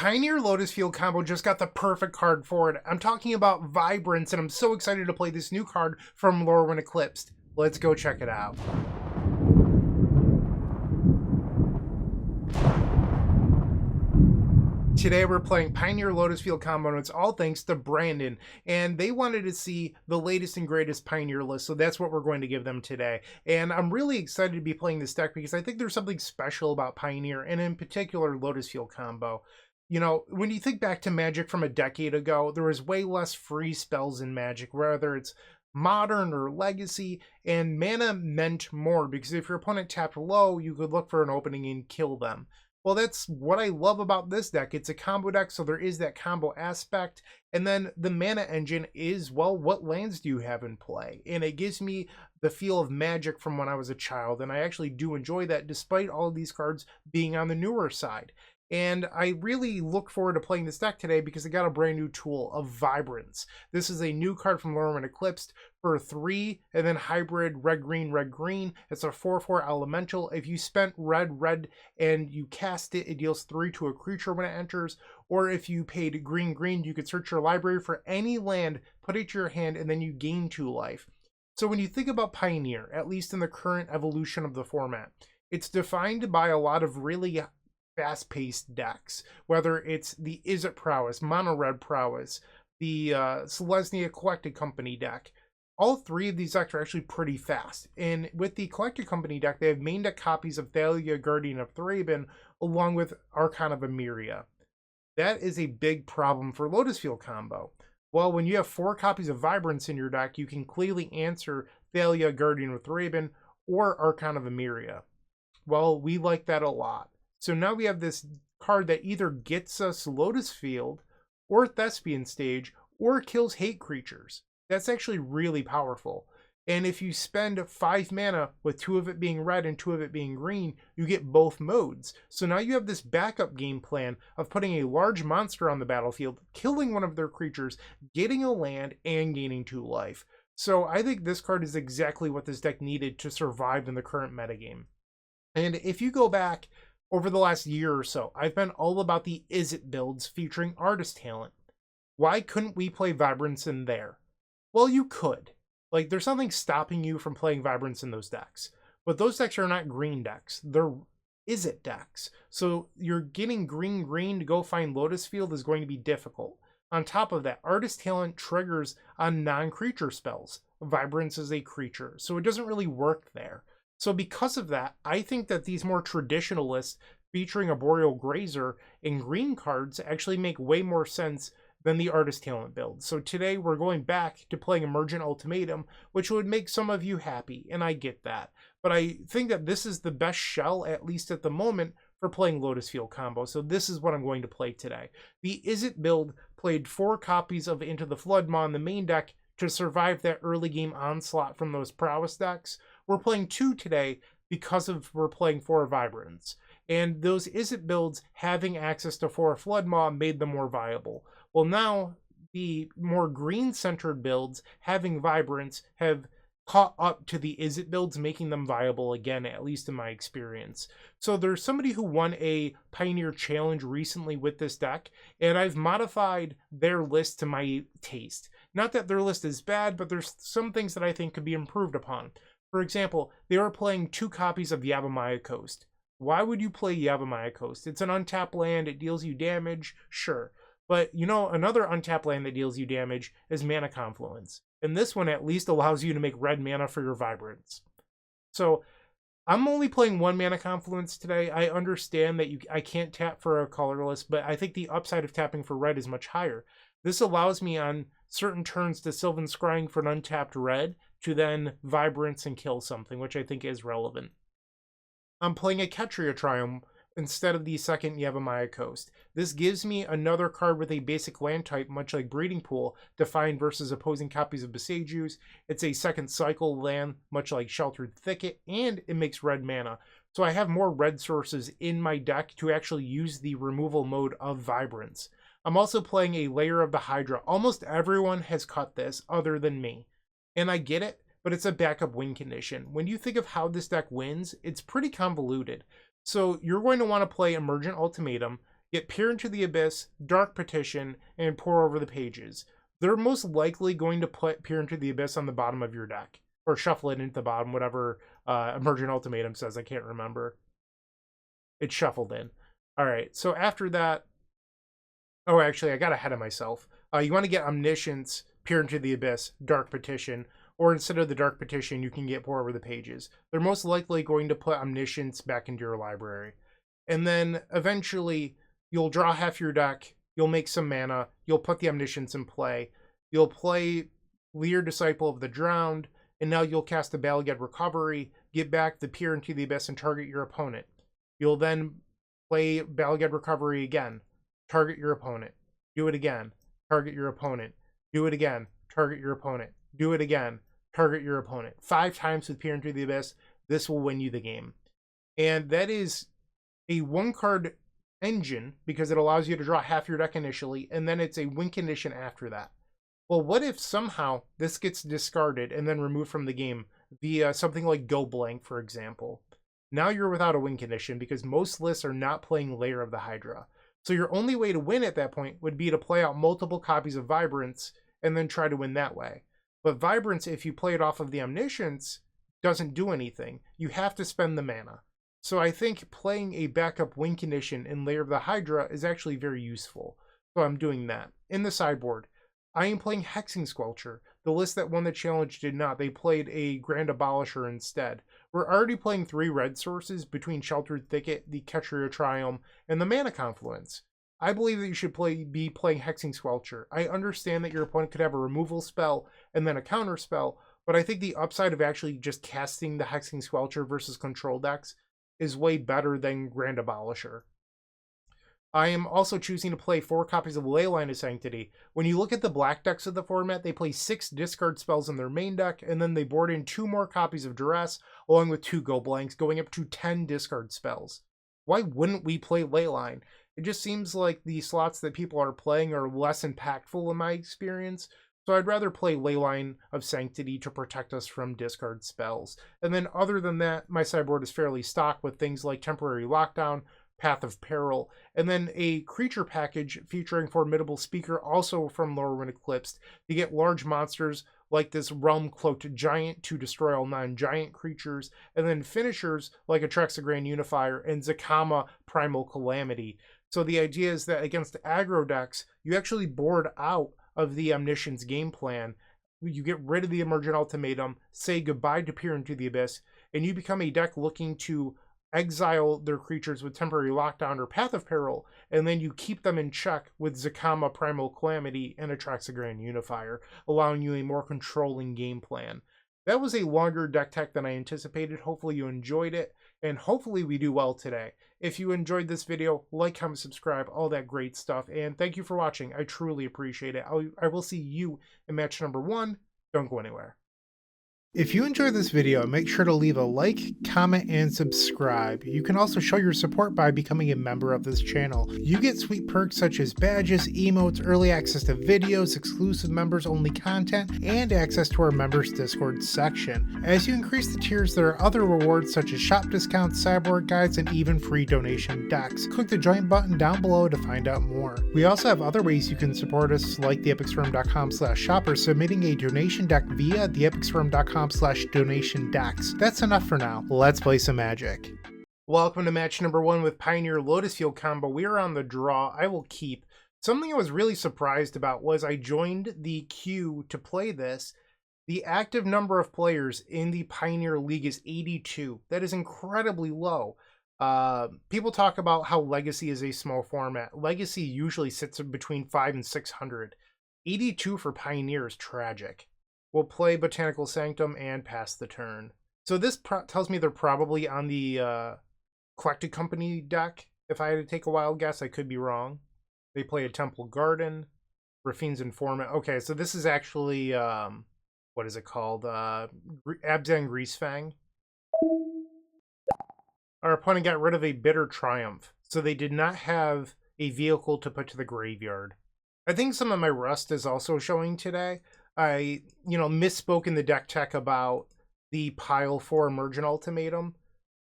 Pioneer Lotus Field Combo just got the perfect card for it. I'm talking about Vibrance, and I'm so excited to play this new card from Lorwyn Eclipsed. Let's go check it out. Today we're playing Pioneer Lotus Field Combo, and it's all thanks to Brandon, and they wanted to see the latest and greatest Pioneer list, so that's what we're going to give them today. And I'm really excited to be playing this deck because I think there's something special about Pioneer, and in particular Lotus Field Combo. You know, when you think back to Magic from a decade ago, there was way less free spells in Magic, whether it's Modern or Legacy, and mana meant more because if your opponent tapped low, you could look for an opening and kill them. Well, that's what I love about this deck. It's a combo deck, so there is that combo aspect. And then the mana engine is, well, what lands do you have in play? And it gives me the feel of Magic from when I was a child. And I actually do enjoy that despite all of these cards being on the newer side. And I really look forward to playing this deck today because I got a brand new tool of Vibrance. This is a new card from Lorwyn Eclipsed for 3 and then hybrid red green. It's a 4/4 elemental. If you spent red and you cast it, it deals 3 to a creature when it enters. Or if you paid green, you could search your library for any land, put it to your hand, and then you gain 2 life. So when you think about Pioneer, at least in the current evolution of the format, it's defined by a lot of really fast-paced decks, whether it's the Izzet Prowess, Mono Red Prowess, the Selesnya Collected Company deck. All 3 of these decks are actually pretty fast. And with the Collected Company deck, they have main deck copies of Thalia, Guardian of Thraben, along with Archon of Emeria. That is a big problem for Lotus Field Combo. Well, when you have 4 copies of Vibrance in your deck, you can clearly answer Thalia, Guardian of Thraben, or Archon of Emeria. Well, we like that a lot. So now we have this card that either gets us Lotus Field or Thespian Stage or kills hate creatures. That's actually really powerful. And if you spend 5 mana with 2 of it being red and 2 of it being green, you get both modes. So now you have this backup game plan of putting a large monster on the battlefield, killing one of their creatures, getting a land, and gaining 2 life. So I think this card is exactly what this deck needed to survive in the current metagame. And if you go back over the last year or so, I've been all about the Izzet builds featuring artist talent. Why couldn't we play Vibrance in there? Well, you could. Like, there's nothing stopping you from playing Vibrance in those decks. But those decks are not green decks. They're Izzet decks. So you're getting green to go find Lotus Field is going to be difficult. On top of that, artist talent triggers on non-creature spells. Vibrance is a creature, so it doesn't really work there. So because of that, I think that these more traditional lists featuring a Boreal Grazer and green cards actually make way more sense than the artist talent build. So today we're going back to playing Emergent Ultimatum, which would make some of you happy, and I get that. But I think that this is the best shell, at least at the moment, for playing Lotus Field Combo. So this is what I'm going to play today. The Izzet build played 4 copies of Into the Floodmaw in the main deck to survive that early game onslaught from those Prowess decks. We're playing 2 today because we're playing 4 Vibrance. And those Izzet builds having access to 4 Floodmaw made them more viable. Well, now the more green-centered builds having Vibrance have caught up to the Izzet builds, making them viable again, at least in my experience. So there's somebody who won a Pioneer Challenge recently with this deck, and I've modified their list to my taste. Not that their list is bad, but there's some things that I think could be improved upon. For example, they were playing 2 copies of Yavimaya Coast. Why would you play Yavimaya Coast? It's an untapped land, it deals you damage, sure. But you know, another untapped land that deals you damage is Mana Confluence. And this one at least allows you to make red mana for your Vibrance. So I'm only playing 1 Mana Confluence today. I understand that I can't tap for a colorless, but I think the upside of tapping for red is much higher. This allows me on certain turns to Sylvan Scrying for an untapped red to then Vibrance and kill something, which I think is relevant. I'm playing a Ketria Triumph instead of the second Yavimaya Coast. This gives me another card with a basic land type, much like Breeding Pool, defined versus opposing copies of Besageu's. It's a second cycle land, much like Sheltered Thicket, and it makes red mana. So I have more red sources in my deck to actually use the removal mode of Vibrance. I'm also playing a Lair of the Hydra. Almost everyone has cut this other than me. And I get it, but it's a backup win condition. When you think of how this deck wins, it's pretty convoluted. So you're going to want to play Emergent Ultimatum. get Peer into the Abyss, Dark Petition, and Pour Over the Pages. They're most likely going to put Peer into the Abyss on the bottom of your deck. Or shuffle it into the bottom, whatever Emergent Ultimatum says. I can't remember. It's shuffled in. Alright, so after that... Oh, actually, I got ahead of myself. You want to get Omniscience, Peer into the Abyss, Dark Petition, or instead of the Dark Petition, you can get Pour Over the Pages. They're most likely going to put Omniscience back into your library. And then, eventually, you'll draw half your deck, you'll make some mana, you'll put the Omniscience in play, you'll play Leer, Disciple of the Drowned, and now you'll cast a Bala Ged Recovery, get back the Peer into the Abyss, and target your opponent. You'll then play Bala Ged Recovery again, target your opponent, do it again, target your opponent, do it again, target your opponent, do it again, target your opponent. 5 times with Peer into the Abyss, this will win you the game. And that is a 1-card engine, because it allows you to draw half your deck initially, and then it's a win condition after that. Well, what if somehow this gets discarded and then removed from the game via something like Go Blank, for example? Now you're without a win condition because most lists are not playing Lair of the Hydra. So your only way to win at that point would be to play out multiple copies of Vibrance and then try to win that way. But Vibrance, if you play it off of the Omniscience, doesn't do anything. You have to spend the mana. So I think playing a backup win condition in Lair of the Hydra is actually very useful. So I'm doing that. In the sideboard, I am playing Hexing Squelcher. The list that won the challenge did not. They played a Grand Abolisher instead. We're already playing 3 red sources between Sheltered Thicket, the Ketria Triumph, and the Mana Confluence. I believe that you should be playing Hexing Squelcher. I understand that your opponent could have a removal spell and then a counter spell, but I think the upside of actually just casting the Hexing Squelcher versus control decks is way better than Grand Abolisher. I am also choosing to play 4 copies of Leyline of Sanctity. When you look at the black decks of the format, they play 6 discard spells in their main deck, and then they board in 2 more copies of Duress, along with 2 Go Blanks, going up to 10 discard spells. Why wouldn't we play Leyline? It just seems like the slots that people are playing are less impactful in my experience, so I'd rather play Leyline of Sanctity to protect us from discard spells. And then other than that, my sideboard is fairly stocked with things like Temporary Lockdown, Path of Peril, and then a creature package featuring Formidable Speaker, also from Lorwyn Eclipsed, to get large monsters like this Realm Cloaked Giant to destroy all non-giant creatures, and then finishers like Atraxa Grand Unifier and Zakama Primal Calamity. So the idea is that against aggro decks, you actually board out of the Omniscience game plan. You get rid of the Emergent Ultimatum, say goodbye to Peer into the Abyss, and you become a deck looking to exile their creatures with Temporary Lockdown or Path of Peril, and then you keep them in check with Zakama Primal Calamity and Atraxa Grand Unifier, allowing you a more controlling game plan. That was a longer deck tech than I anticipated. Hopefully you enjoyed it, and hopefully we do well today. If you enjoyed this video, like, comment, subscribe, all that great stuff, and thank you for watching. I truly appreciate it. I will see you in match number 1. Don't go anywhere. If you enjoyed this video, make sure to leave a like, comment, and subscribe. You can also show your support by becoming a member of this channel. You get sweet perks such as badges, emotes, early access to videos, exclusive members-only content, and access to our members Discord section. As you increase the tiers, there are other rewards such as shop discounts, sideboard guides, and even free donation decks. Click the join button down below to find out more. We also have other ways you can support us, like theepicstorm.com/shop or submitting a donation deck via theepicstorm.com/donation decks. That's enough for now. Let's play some Magic. Welcome to match number 1 with Pioneer Lotus Field Combo. We are on the draw. I will keep. Something I was really surprised about was I joined the queue to play this. The active number of players in the Pioneer League is 82. That is incredibly low. People talk about how Legacy is a small format. Legacy usually sits between 500 and 600. 82 for Pioneer is tragic. We'll play Botanical Sanctum and pass the turn. So this tells me they're probably on the Collected Company deck. If I had to take a wild guess, I could be wrong. They play a Temple Garden, Raffine's Informant. Okay, so this is actually, what is it called? Abzan Greasefang. Our opponent got rid of a Bitter Triumph, so they did not have a vehicle to put to the graveyard. I think some of my rust is also showing today. I, misspoke in the deck tech about the pile for Emergent Ultimatum.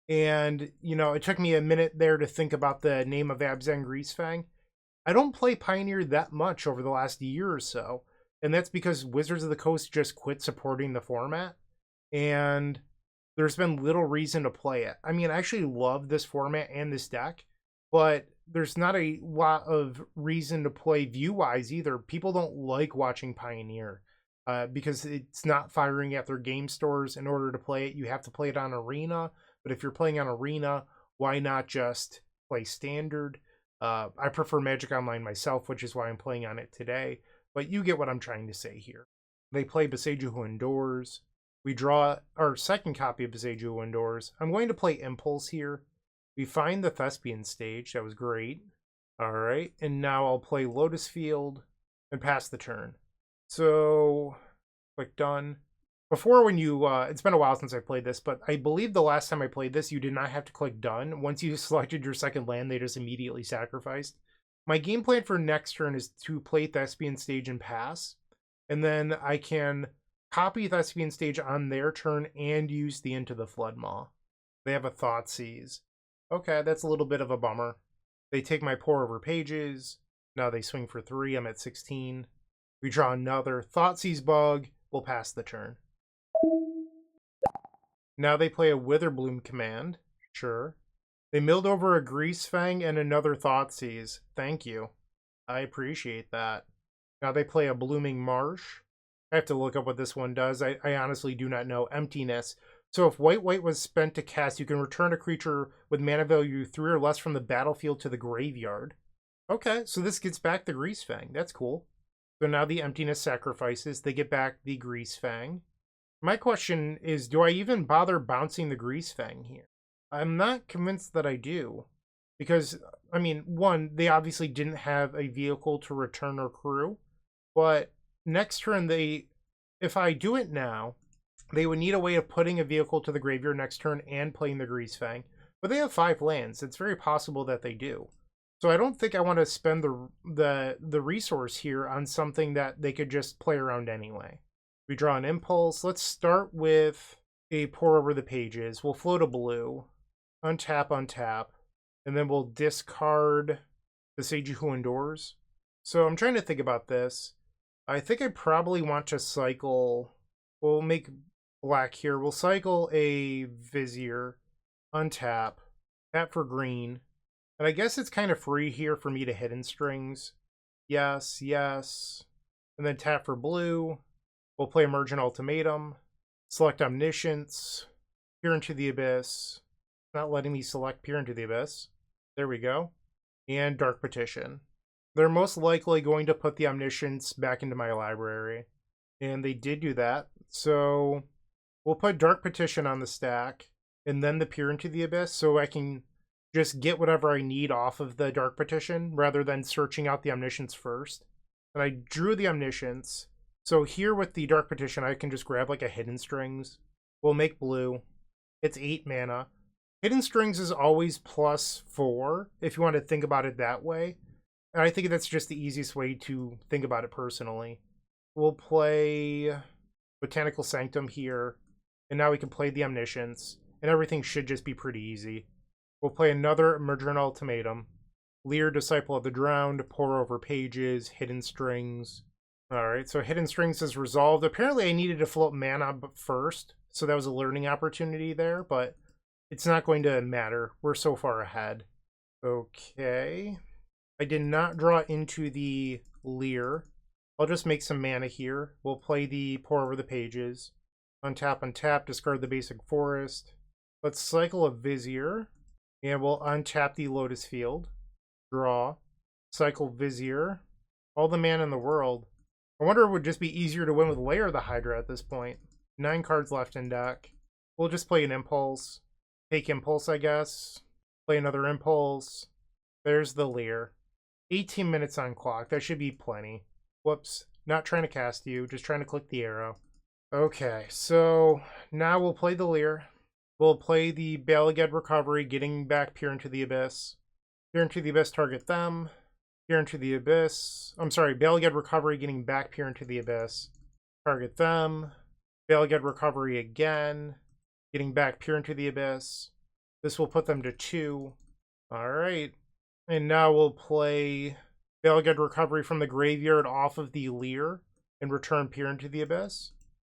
And, you know, it took me a minute there to think about the name of Abzan Greasefang. I don't play Pioneer that much over the last year or so, and that's because Wizards of the Coast just quit supporting the format, and there's been little reason to play it. I mean, I actually love this format and this deck, but there's not a lot of reason to play view-wise either. People don't like watching Pioneer because it's not firing at their game stores. In order to play it, you have to play it on Arena, but if you're playing on Arena, why not just play Standard? I prefer Magic Online myself, which is why I'm playing on it today, but you get what I'm trying to say here. They play Boseiju Who Endures. We draw our second copy of Boseiju Who Endures. I'm going to play Impulse here. We find the Thespian stage. That was great. All right, and now I'll play Lotus Field and pass the turn. So, click done. Before, when you, it's been a while since I played this, but I believe the last time I played this, you did not have to click done. Once you selected your second land, they just immediately sacrificed. My game plan for next turn is to play Thespian stage and pass, and then I can copy Thespian stage on their turn and use the Into the Floodmaw. They have a Thoughtseize. Okay, that's a little bit of a bummer. They take my Pour Over Pages. Now they swing for 3. I'm at 16. We draw another Thoughtseize Bug. We'll pass the turn. Now they play a Witherbloom command. Sure. They milled over a Greasefang and another Thoughtseize. Thank you. I appreciate that. Now they play a Blooming Marsh. I have to look up what this one does. I honestly do not know. Emptiness. So if white was spent to cast, you can return a creature with mana value 3 or less from the battlefield to the graveyard. Okay, so this gets back the Greasefang. That's cool. So now the Emptiness sacrifices. They get back the Greasefang. My question is, do I even bother bouncing the Greasefang here? I'm not convinced that I do. Because, I mean, one, they obviously didn't have a vehicle to return or crew. But next turn, if I do it now, they would need a way of putting a vehicle to the graveyard next turn and playing the Greasefang. But they have 5 lands. It's very possible that they do. So I don't think I want to spend the resource here on something that they could just play around anyway. We draw an Impulse. Let's start with a Pour Over the Pages. We'll float a blue. Untap. And then we'll discard the Boseiju Who Endures. So I'm trying to think about this. I think I probably want to cycle... We'll make black here. We'll cycle a Vizier. Untap. Tap for green. And I guess it's kind of free here for me to Hidden Strings. Yes. And then tap for blue. We'll play Emergent Ultimatum. Select Omniscience. Peer into the Abyss. Not letting me select Peer into the Abyss. There we go. And Dark Petition. They're most likely going to put the Omniscience back into my library. And they did do that. So we'll put Dark Petition on the stack. And then the Peer into the Abyss. So I can just get whatever I need off of the Dark Petition rather than searching out the Omniscience first. And I drew the Omniscience. So here with the Dark Petition, I can just grab like a Hidden Strings. We'll make blue. It's 8 mana. Hidden Strings is always +4 if you want to think about it that way. And I think that's just the easiest way to think about it personally. We'll play Botanical Sanctum here. And now we can play the Omniscience. And everything should just be pretty easy. We'll play another Emergent Ultimatum. Leer, Disciple of the Drowned, Pour Over Pages, Hidden Strings. Alright, so Hidden Strings is resolved. Apparently I needed to float mana first, so that was a learning opportunity there, but it's not going to matter. We're so far ahead. Okay. I did not draw into the Leer. I'll just make some mana here. We'll play the Pour Over the Pages. Untap, discard the basic forest. Let's cycle a Vizier. And we'll untap the Lotus Field. Draw. Cycle Vizier. All the mana in the world. I wonder if it would just be easier to win with Lair the Hydra at this point. 9 cards left in deck. We'll just play an Impulse. Take Impulse, I guess. Play another Impulse. There's the Leer. 18 minutes on clock. That should be plenty. Whoops. Not trying to cast you. Just trying to click the arrow. Okay, so now we'll play the Leer. We'll play the Balagad Recovery, getting back Peer into the Abyss. Peer into the Abyss, target them. Peer into the Abyss. I'm sorry, Balagad Recovery, getting back Peer into the Abyss. Target them. Balagad Recovery again. Getting back Peer into the Abyss. This will put them to 2. All right. And now we'll play Balged Recovery from the graveyard off of the Leer and return Peer into the Abyss.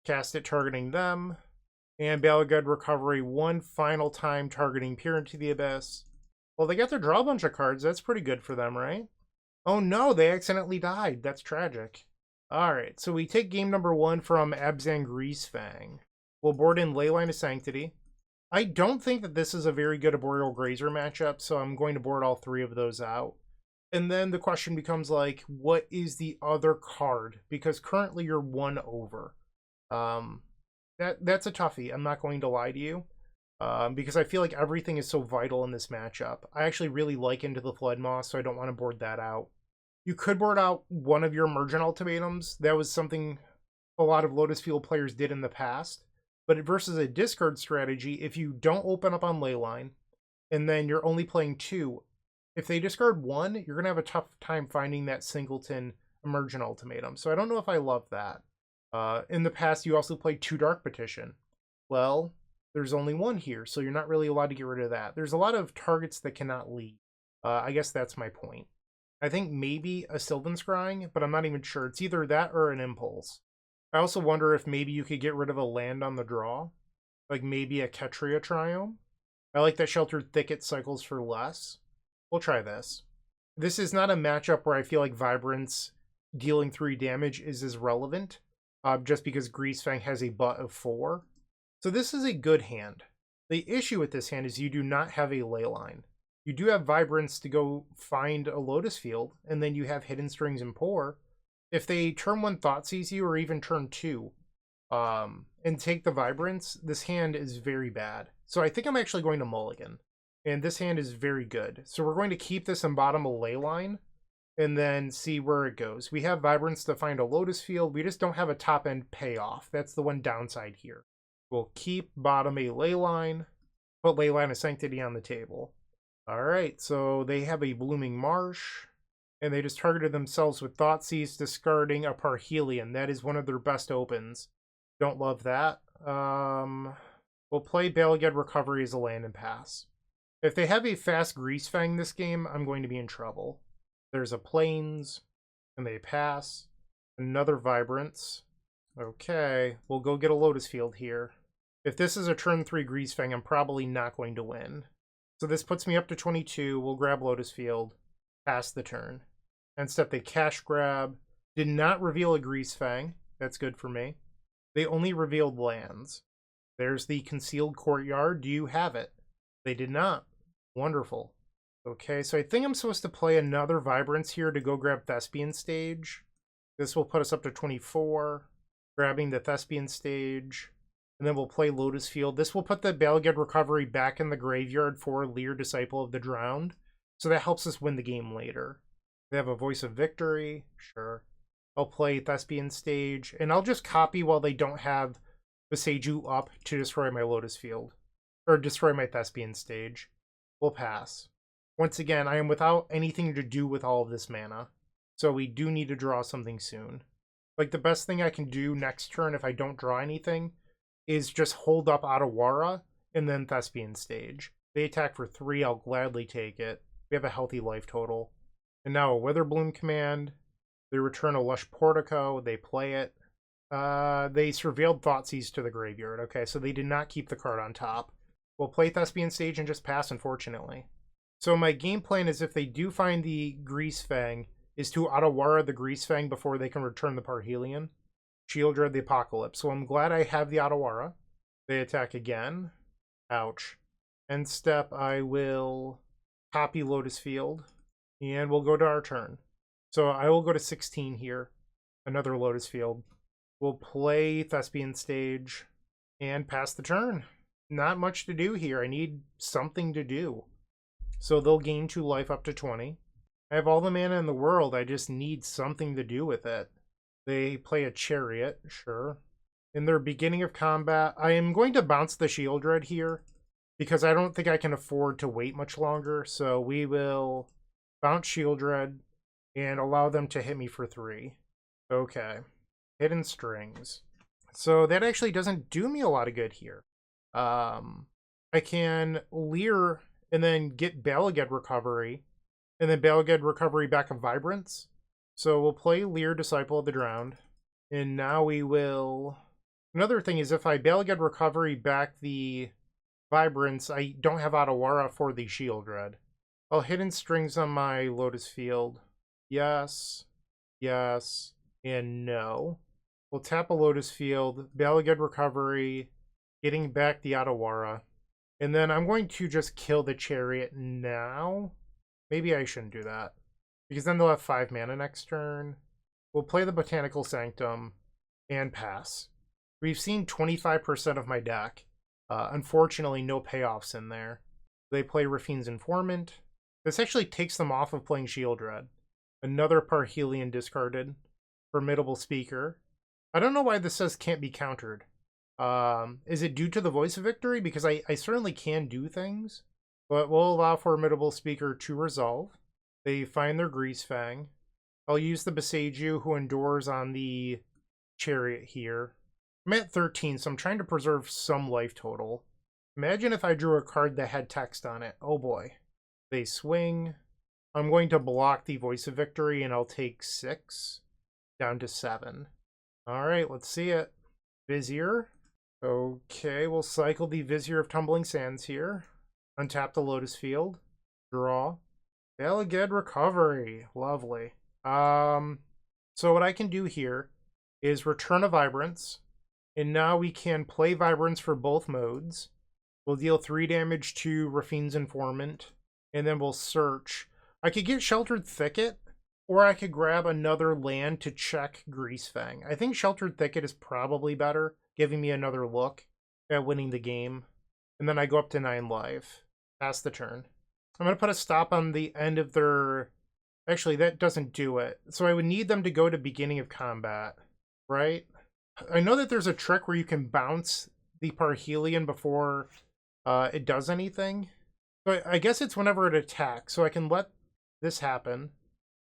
Cast it targeting them. And Balged Recovery one final time targeting Peer into the Abyss. Well, they got to draw a bunch of cards. That's pretty good for them, right? Oh no, they accidentally died. That's tragic. Alright, so we take game number 1 from Abzan Greasefang. We'll board in Leyline of Sanctity. I don't think that this is a very good Arboreal Grazer matchup, so I'm going to board all 3 of those out. And then the question becomes like, what is the other card? Because currently you're 1 over. That's a toughie, I'm not going to lie to you. Because I feel like everything is so vital in this matchup. I actually really like Into the Flood Moss, so I don't want to board that out. You could board out one of your Emergent Ultimatums. That was something a lot of Lotus Field players did in the past. But versus a discard strategy, if you don't open up on Leyline, and then you're only playing 2, if they discard 1, you're going to have a tough time finding that singleton Emergent Ultimatum. So I don't know if I love that. In the past, you also played 2 Dark Petition. Well, there's only 1 here, so you're not really allowed to get rid of that. There's a lot of targets that cannot leave. I guess that's my point. I think maybe a Sylvan Scrying, but I'm not even sure. It's either that or an Impulse. I also wonder if maybe you could get rid of a land on the draw. Like maybe a Ketria Triome. I like that Sheltered Thicket cycles for less. We'll try this. This is not a matchup where I feel like Vibrance dealing 3 damage is as relevant. Just because Greasefang has a butt of 4. So this is a good hand. The issue with this hand is you do not have a Leyline. You do have Vibrance to go find a Lotus Field, and then you have Hidden Strings and Pour. If they turn 1 Thoughtseize you, or even turn 2, and take the Vibrance, this hand is very bad. So I think I'm actually going to mulligan. And this hand is very good. So we're going to keep this in bottom of Leyline, and then see where it goes. We have Vibrance to find a Lotus Field. We just don't have a top-end payoff. That's the one downside here. We'll keep bottom a Leyline, put Leyline of Sanctity on the table. Alright, so they have a Blooming Marsh, and they just targeted themselves with Thoughtseize, discarding a Parhelion. That is one of their best opens. Don't love that. We'll play Balged Recovery as a land and pass. If they have a fast Greasefang this game, I'm going to be in trouble. There's a Plains, and they pass. Another Vibrance. Okay, we'll go get a Lotus Field here. If this is a turn 3 Greasefang, I'm probably not going to win. So this puts me up to 22. We'll grab Lotus Field, pass the turn. And step they cash grab. Did not reveal a Greasefang. That's good for me. They only revealed lands. There's the Concealed Courtyard. Do you have it? They did not. Wonderful. Okay, so I think I'm supposed to play another Vibrance here to go grab Thespian Stage. This will put us up to 24. Grabbing the Thespian Stage. And then we'll play Lotus Field. This will put the Balged Recovery back in the graveyard for Leer, Disciple of the Drowned. So that helps us win the game later. They have a Voice of Victory. Sure. I'll play Thespian Stage. And I'll just copy while they don't have Viseju up to destroy my Lotus Field. Or destroy my Thespian Stage. We'll pass. Once again, I am without anything to do with all of this mana. So we do need to draw something soon. Like the best thing I can do next turn if I don't draw anything is just hold up Otawara and then Thespian Stage. They attack for 3, I'll gladly take it. We have a healthy life total. And now a Witherbloom command. They return a Lush Portico, they play it. They surveilled Thoughtseize to the graveyard. Okay, so they did not keep the card on top. We'll play Thespian Stage and just pass, unfortunately. So my game plan is if they do find the Greasefang, is to Otawara the Greasefang before they can return the Parhelion. Shieldred the Apocalypse. So I'm glad I have the Otawara. They attack again. Ouch. End step, I will copy Lotus Field. And we'll go to our turn. So I will go to 16 here. Another Lotus Field. We'll play Thespian Stage. And pass the turn. Not much to do here. I need something to do. So they'll gain 2 life up to 20. I have all the mana in the world. I just need something to do with it. They play a Chariot, sure. In their beginning of combat, I am going to bounce the Shieldred here because I don't think I can afford to wait much longer. So we will bounce Shieldred and allow them to hit me for 3. Okay. Hidden Strings. So that actually doesn't do me a lot of good here. I can Leer and then get Balaged Recovery, and then Balaged Recovery back of Vibrance. So we'll play Leer, Disciple of the Drowned. And now we will... Another thing is if I Balaged Recovery back the Vibrance, I don't have Otawara for the Shieldred. I'll Hidden Strings on my Lotus Field. Yes, yes, and no. We'll tap a Lotus Field, Balaged Recovery, getting back the Otawara. And then I'm going to just kill the Chariot now. Maybe I shouldn't do that, because then they'll have 5 mana next turn. We'll play the Botanical Sanctum and pass. We've seen 25% of my deck. Unfortunately, no payoffs in there. They play Rafine's Informant. This actually takes them off of playing Shieldred. Another Parhelion discarded. Formidable Speaker. I don't know why this says can't be countered. Is it due to the Voice of Victory? Because I certainly can do things. But we'll allow Formidable Speaker to resolve. They find their Greasefang. I'll use the Beseiju who endures on the Chariot here. I'm at 13, so I'm trying to preserve some life total. Imagine if I drew a card that had text on it. Oh boy. They swing. I'm going to block the Voice of Victory, and I'll take 6 down to 7. Alright, let's see it. Vizier. Okay, we'll cycle the Vizier of Tumbling Sands here. Untap the Lotus Field. Draw. Balaged Recovery. Lovely. So what I can do here is return a Vibrance. And now we can play Vibrance for both modes. We'll deal 3 damage to Rafine's Informant. And then we'll search. I could get Sheltered Thicket, or I could grab another land to check Greasefang. I think Sheltered Thicket is probably better, giving me another look at winning the game. And then I go up to 9 life. Pass the turn. I'm going to put a stop on the end of their... Actually, that doesn't do it. So I would need them to go to beginning of combat, right? I know that there's a trick where you can bounce the Parhelion before it does anything. But I guess it's whenever it attacks, so I can let this happen.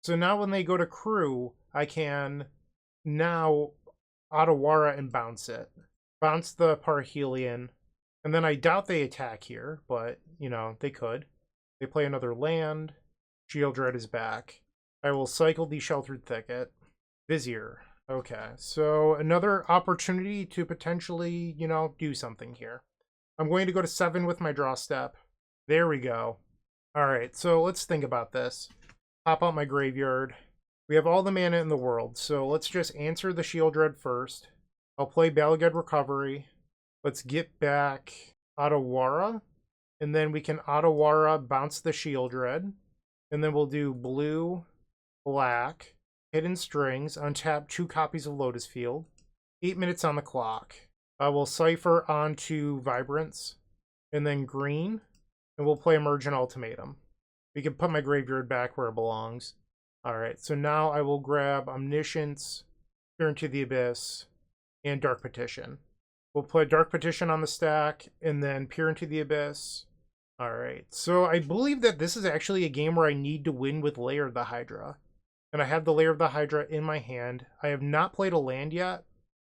So now when they go to crew, I can now Otawara and bounce it. Bounce the Parhelion. And then I doubt they attack here, but, you know, they could. They play another land. Shieldred is back. I will cycle the Sheltered Thicket. Vizier. Okay, so another opportunity to potentially, you know, do something here. I'm going to go to 7 with my draw step. There we go. Alright, so let's think about this. Pop out my graveyard. We have all the mana in the world, so let's just answer the Shieldred first. I'll play Balaged Recovery. Let's get back Otawara. And then we can Otawara bounce the Shieldred. And then we'll do blue, black, Hidden Strings, untap 2 copies of Lotus Field. 8 minutes on the clock. We'll Cipher onto Vibrance. And then green. And we'll play Emergent Ultimatum. We can put my graveyard back where it belongs. Alright, so now I will grab Omniscience, Peer into the Abyss, and Dark Petition. We'll play Dark Petition on the stack, and then Peer into the Abyss. Alright, so I believe that this is actually a game where I need to win with Lair of the Hydra. And I have the Lair of the Hydra in my hand. I have not played a land yet.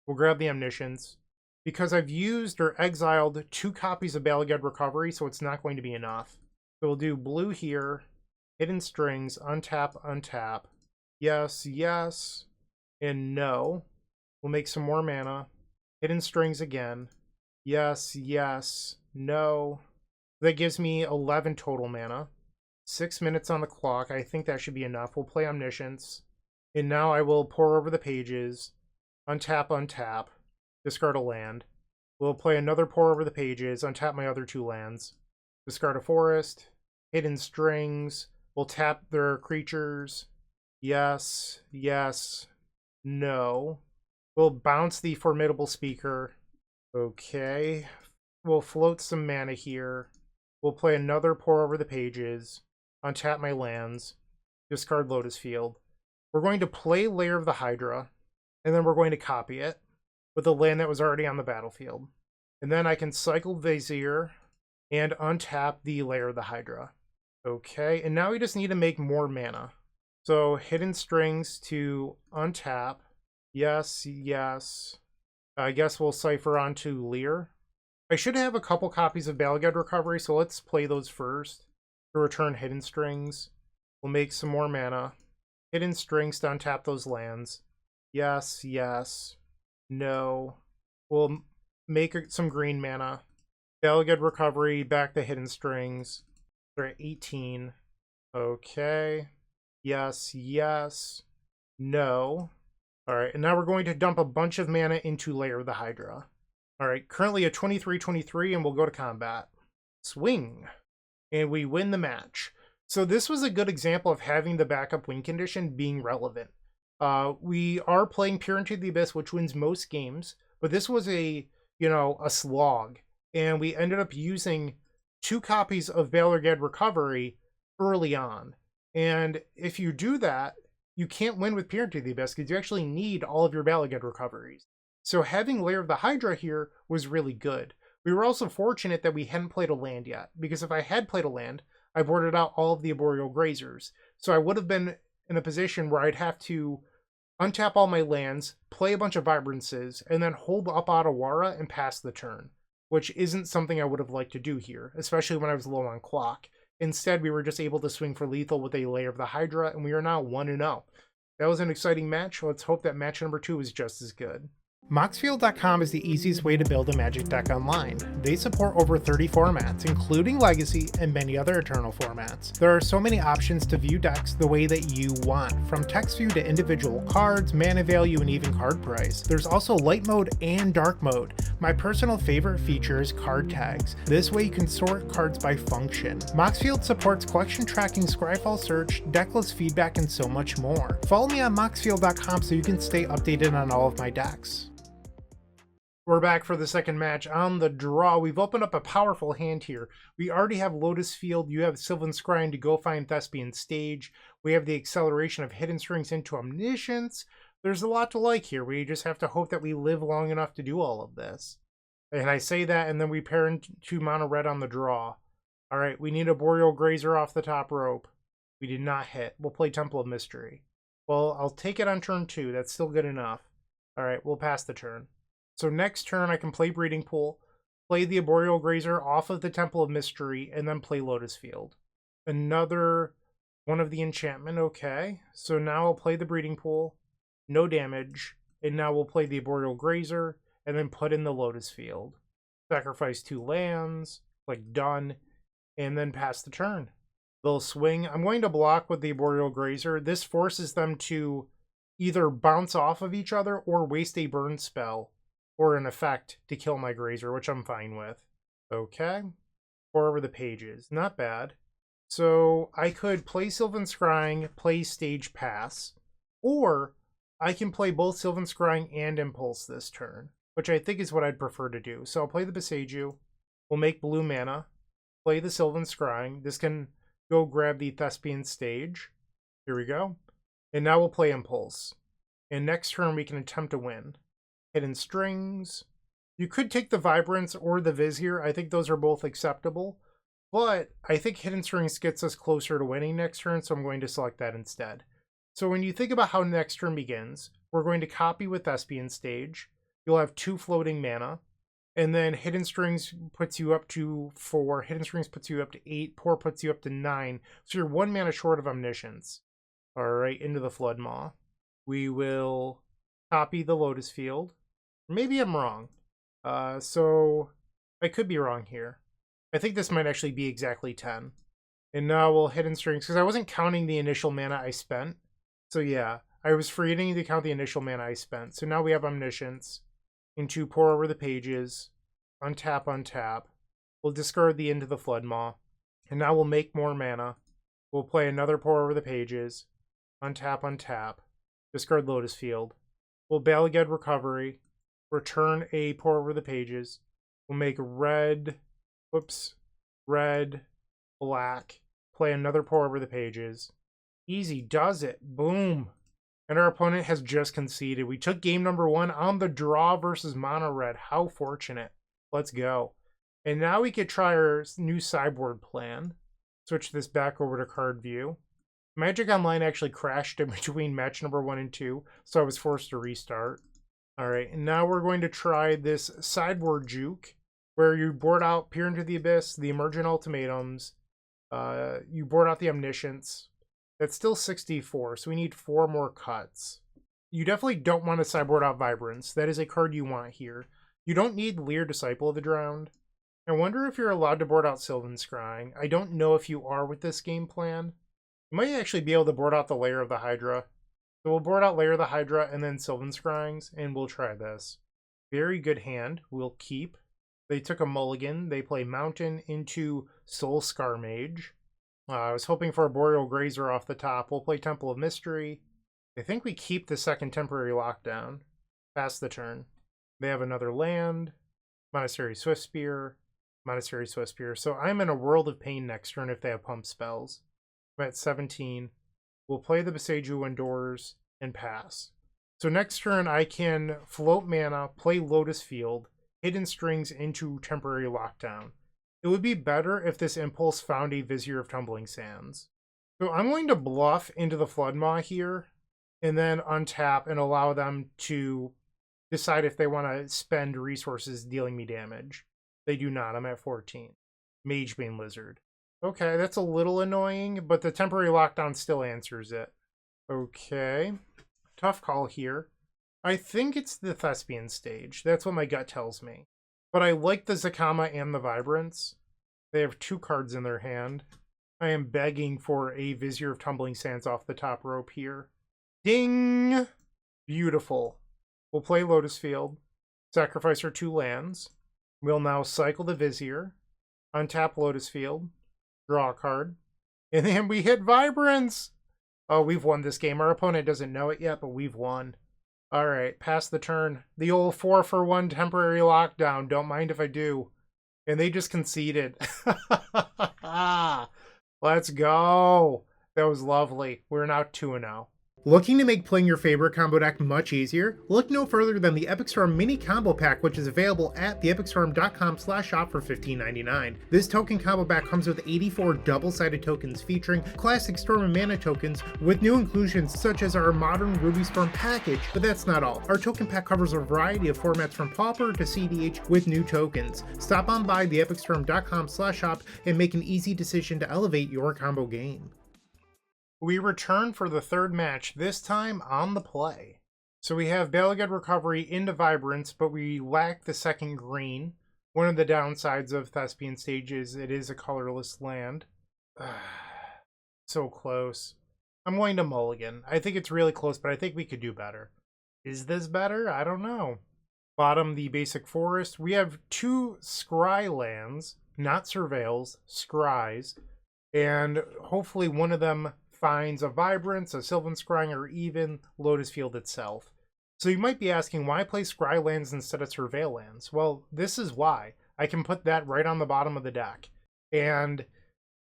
We'll grab the Omniscience. Because I've used or exiled 2 copies of Balaged Recovery, so it's not going to be enough. So we'll do blue here, Hidden Strings, untap, untap. Yes, yes, and no. We'll make some more mana. Hidden Strings again. Yes, yes, no. That gives me 11 total mana. 6 minutes on the clock. I think that should be enough. We'll play Omniscience. And now I will pore over the pages. Untap, untap. Discard a land. We'll play another pore over the pages. Untap my other 2 lands. Discard a forest. Hidden Strings. We'll tap their creatures. Yes, yes, no. We'll bounce the Formidable Speaker. Okay. We'll float some mana here. We'll play another pore over the pages. Untap my lands. Discard Lotus Field. We're going to play Lair of the Hydra. And then we're going to copy it with a land that was already on the battlefield. And then I can cycle Vizier and untap the Lair of the Hydra. Okay, and now we just need to make more mana. So Hidden Strings to untap. Yes, yes. I guess we'll Cipher onto Leer. I should have a couple copies of Balagad Recovery, so let's play those first. To return Hidden Strings. We'll make some more mana. Hidden Strings to untap those lands. Yes, yes. No. We'll make some green mana. Balagad Recovery, back to Hidden Strings. They're at 18. Okay. Yes, yes. No. Alright, and now we're going to dump a bunch of mana into Lair of the Hydra. Alright, currently at 23-23, and we'll go to combat. Swing. And we win the match. So this was a good example of having the backup win condition being relevant. We are playing Peer into the Abyss, which wins most games, but this was a slog. And we ended up using 2 copies of Balagad Recovery early on. And if you do that, you can't win with Peer into the Abyss because you actually need all of your Balagad Recoveries. So having Lair of the Hydra here was really good. We were also fortunate that we hadn't played a land yet, because if I had played a land, I boarded out all of the Arboreal Grazers. So I would have been in a position where I'd have to untap all my lands, play a bunch of Vibrances, and then hold up Otawara and pass the turn, which isn't something I would have liked to do here, especially when I was low on clock. Instead, we were just able to swing for lethal with a Lair of the Hydra, and we are now 1-0. That was an exciting match. Let's hope that match number 2 is just as good. Moxfield.com is the easiest way to build a Magic deck online. They support over 30 formats, including Legacy and many other Eternal formats. There are so many options to view decks the way that you want, from text view to individual cards, mana value, and even card price. There's also light mode and dark mode. My personal favorite feature is card tags. This way you can sort cards by function. Moxfield supports collection tracking, Scryfall search, decklist feedback, and so much more. Follow me on Moxfield.com so you can stay updated on all of my decks. We're back for the second match on the draw. We've opened up a powerful hand here. We already have Lotus Field. You have Sylvan Scrying to go find Thespian Stage. We have the acceleration of Hidden Strings into Omniscience. There's a lot to like here. We just have to hope that we live long enough to do all of this. And I say that, and then we pair into mono red on the draw. All right, we need a Boreal Grazer off the top rope. We did not hit. We'll play Temple of Mystery. Well, I'll take it on turn 2. That's still good enough. All right, we'll pass the turn. So next turn, I can play Breeding Pool, play the Arboreal Grazer off of the Temple of Mystery, and then play Lotus Field. Another one of the enchantment, okay. So now I'll play the Breeding Pool, no damage, and now we'll play the Arboreal Grazer, and then put in the Lotus Field. Sacrifice 2 lands, like done, and then pass the turn. They'll swing. I'm going to block with the Arboreal Grazer. This forces them to either bounce off of each other or waste a burn spell or an effect to kill my Grazer, which I'm fine with. Okay. Pour over the pages. Not bad. So I could play Sylvan Scrying, play Stage Pass, or I can play both Sylvan Scrying and Impulse this turn, which I think is what I'd prefer to do. So I'll play the Boseiju. We'll make blue mana, play the Sylvan Scrying. This can go grab the Thespian Stage. Here we go. And now we'll play Impulse. And next turn we can attempt to win. Hidden Strings. You could take the Vibrance or the Vizier. I think those are both acceptable. But I think Hidden Strings gets us closer to winning next turn, so I'm going to select that instead. So when you think about how next turn begins, we're going to copy with Thespian Stage. You'll have 2 floating mana. And then Hidden Strings puts you up to 4. Hidden Strings puts you up to 8. Pour puts you up to 9. So you're 1 mana short of Omniscience. Alright, into the Flood Maw. We will copy the Lotus Field. Maybe I'm wrong. So I could be wrong here. I think this might actually be exactly 10. And now we'll Hidden Strings, because I wasn't counting the initial mana I spent. So yeah, I was forgetting to count the initial mana I spent. So now we have Omniscience. Into Pour Over the Pages. Untap, untap. We'll discard the Into the Flood Maw. And now we'll make more mana. We'll play another Pour Over the Pages. Untap, untap. Discard Lotus Field. We'll Balagad Recovery. Return a Pour Over the Pages. We'll make red, black. Play another Pour Over the Pages. Easy does it. Boom. And our opponent has just conceded. We took game number 1 on the draw versus mono red. How fortunate. Let's go. And now we could try our new sideboard plan. Switch this back over to card view. Magic Online actually crashed in between match number 1 and 2, so I was forced to restart. All right, and now we're going to try this sideboard juke. where you board out Peer into the Abyss, the Emergent Ultimatums, you board out the Omniscience. That's still 64, so we need 4 more cuts. You definitely don't want to sideboard out Vibrance. That is a card you want here. You don't need Leer, Disciple of the Drowned. I wonder if you're allowed to board out Sylvan Scrying. I don't know if you are with this game plan. You might actually be able to board out the Lair of the Hydra. So we'll board out Lair of the Hydra and then Sylvan Scryings, and we'll try this. Very good hand. We'll keep. They took a mulligan. They play Mountain into Soul Scar Mage. I was hoping for a Boreal Grazer off the top. We'll play Temple of Mystery. I think we keep the second temporary lockdown. Pass the turn. They have another land. Monastery Swiftspear. Monastery Swiftspear. So I'm in a world of pain next turn if they have pump spells. I'm at 17. We'll play the Boseiju Indoors and pass. So next turn I can float mana, play Lotus Field, Hidden Strings into temporary lockdown. It would be better if this impulse found a Vizier of Tumbling Sands. So I'm going to bluff into the Floodmaw here, and then untap and allow them to decide if they want to spend resources dealing me damage. They do not. I'm at 14. Magebane Lizard. Okay, that's a little annoying, but the temporary lockdown still answers it. Okay. Tough call here. I think it's the Thespian stage. That's what my gut tells me. But I like the Zakama and the Vibrance. They have 2 cards in their hand. I am begging for a Vizier of Tumbling Sands off the top rope here. Ding! Beautiful. We'll play Lotus Field. Sacrifice our 2 lands. We'll now cycle the Vizier. Untap Lotus Field. Draw a card. And then we hit Vibrance! Oh, we've won this game. Our opponent doesn't know it yet, but we've won. Alright, pass the turn. The old 4-for-1 temporary lockdown. Don't mind if I do. And they just conceded. Let's go. That was lovely. We're now 2-0. Looking to make playing your favorite combo deck much easier? Look no further than the Epic Storm Mini Combo Pack, which is available at theepicstorm.com/shop for $15.99. This token combo pack comes with 84 double-sided tokens featuring classic Storm and Mana tokens with new inclusions such as our modern Ruby Storm package, but that's not all. Our token pack covers a variety of formats from Pauper to CDH with new tokens. Stop on by theepicstorm.com/shop and make an easy decision to elevate your combo game. We return for the 3rd match, this time on the play. So we have Balagad Recovery into Vibrance, but we lack the second green. One of the downsides of Thespian Stage is it is a colorless land. So close. I'm going to mulligan. I think it's really close, but I think we could do better. Is this better? I don't know. Bottom, the basic forest. We have 2 scry lands, not surveils, scries. And hopefully one of them finds a Vibrance, a Sylvan Scrying, or even Lotus Field itself. So you might be asking, why play Scry lands instead of Surveil lands? Well, this is why. I can put that right on the bottom of the deck. And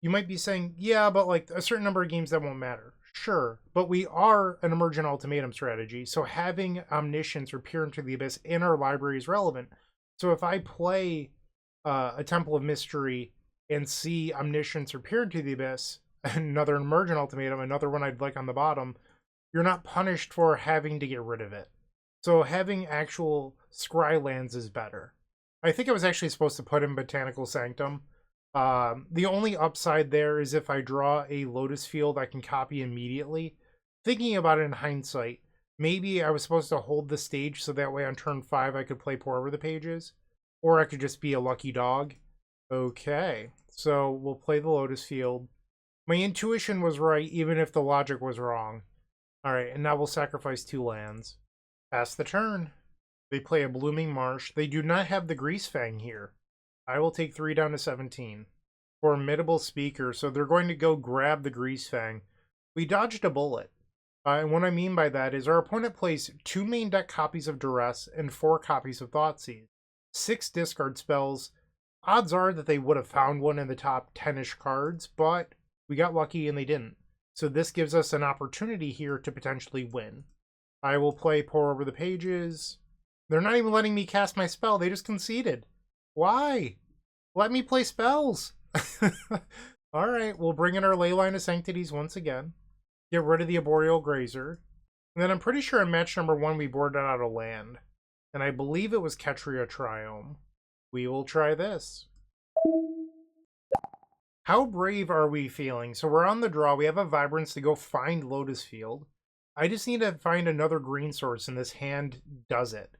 you might be saying, yeah, but like a certain number of games that won't matter. Sure, but we are an Emergent Ultimatum strategy, so having Omniscience or Peer into the Abyss in our library is relevant. So if I play a Temple of Mystery and see Omniscience or Peer into the Abyss, another Emergent Ultimatum, another one I'd like on the bottom, you're not punished for having to get rid of it. So having actual scry lands is better. I think I was actually supposed to put in Botanical Sanctum. The only upside there is if I draw a Lotus Field, I can copy immediately. Thinking about it in hindsight, maybe I was supposed to hold the stage so that way on turn 5 I could play Pour Over the Pages. Or I could just be a lucky dog. Okay, so we'll play the Lotus Field. My intuition was right, even if the logic was wrong. Alright, and now we'll sacrifice 2 lands. Pass the turn. They play a Blooming Marsh. They do not have the Greasefang here. I will take 3 down to 17. Formidable Speaker, so they're going to go grab the Greasefang. We dodged a bullet. And what I mean by that is our opponent plays 2 main deck copies of Duress and 4 copies of Thoughtseize. 6 discard spells. Odds are that they would have found one in the top 10-ish cards, but we got lucky and they didn't. So this gives us an opportunity here to potentially win. I will play Pour Over the Pages. They're not even letting me cast my spell. They just conceded. Why? Let me play spells. Alright, we'll bring in our Leyline of Sanctities once again. Get rid of the Arboreal Grazer. And then I'm pretty sure in match number 1 we boarded out a land. And I believe it was Ketria Triome. We will try this. How brave are we feeling? So we're on the draw. We have a Vibrance to go find Lotus Field. I just need to find another green source, and this hand does it.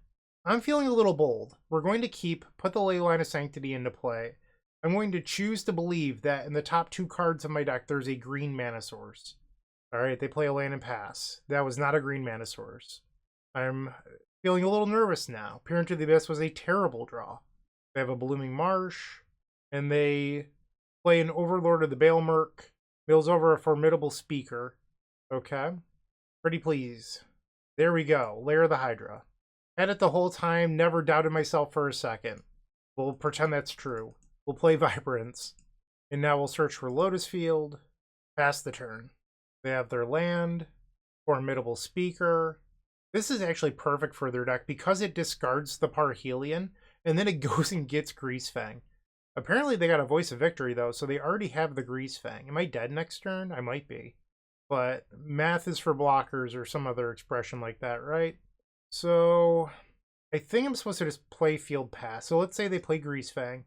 I'm feeling a little bold. We're going to put the Leyline of Sanctity into play. I'm going to choose to believe that in the top 2 cards of my deck, there's a green mana source. All right, they play a land and pass. That was not a green mana source. I'm feeling a little nervous now. Peer into the Abyss was a terrible draw. They have a Blooming Marsh, and they play an Overlord of the Baelmerk. Mills over a Formidable Speaker. Okay. Pretty please. There we go. Lair of the Hydra. Had it the whole time, never doubted myself for a second. We'll pretend that's true. We'll play Vibrance. And now we'll search for Lotus Field. Pass the turn. They have their land. Formidable Speaker. This is actually perfect for their deck because it discards the Parhelion, and then it goes and gets Greasefang. Apparently they got a Voice of Victory, though, so they already have the Greasefang. Am I dead next turn? I might be. But math is for blockers or some other expression like that, right? So I think I'm supposed to just play Field Pass. So let's say they play Greasefang.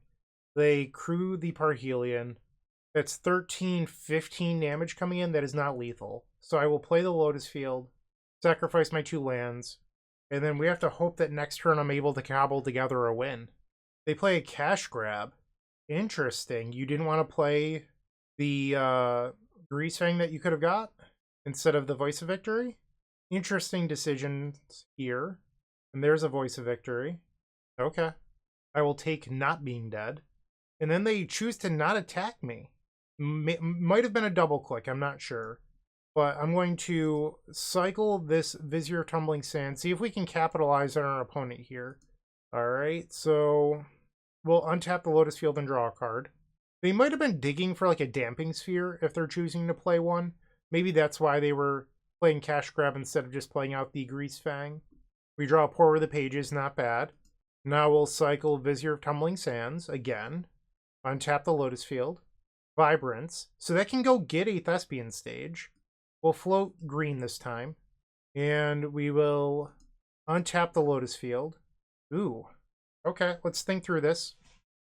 They crew the Parhelion. That's 13, 15 damage coming in. That is not lethal. So I will play the Lotus Field, sacrifice my 2 lands, and then we have to hope that next turn I'm able to cobble together a win. They play a Cash Grab. Interesting. You didn't want to play the Greasefang that you could have got instead of the Voice of Victory? Interesting decisions here. And there's a Voice of Victory. Okay. I will take not being dead. And then they choose to not attack me. Might have been a double click, I'm not sure. But I'm going to cycle this Vizier of Tumbling Sand, see if we can capitalize on our opponent here. Alright, so we'll untap the Lotus Field and draw a card. They might have been digging for like a Damping Sphere if they're choosing to play one. Maybe that's why they were playing Cash Grab instead of just playing out the Greasefang. We draw a Pour Over the Pages, not bad. Now we'll cycle Vizier of Tumbling Sands again. Untap the Lotus Field. Vibrance. So that can go get a Thespian Stage. We'll float green this time. And we will untap the Lotus Field. Ooh. Okay, let's think through this.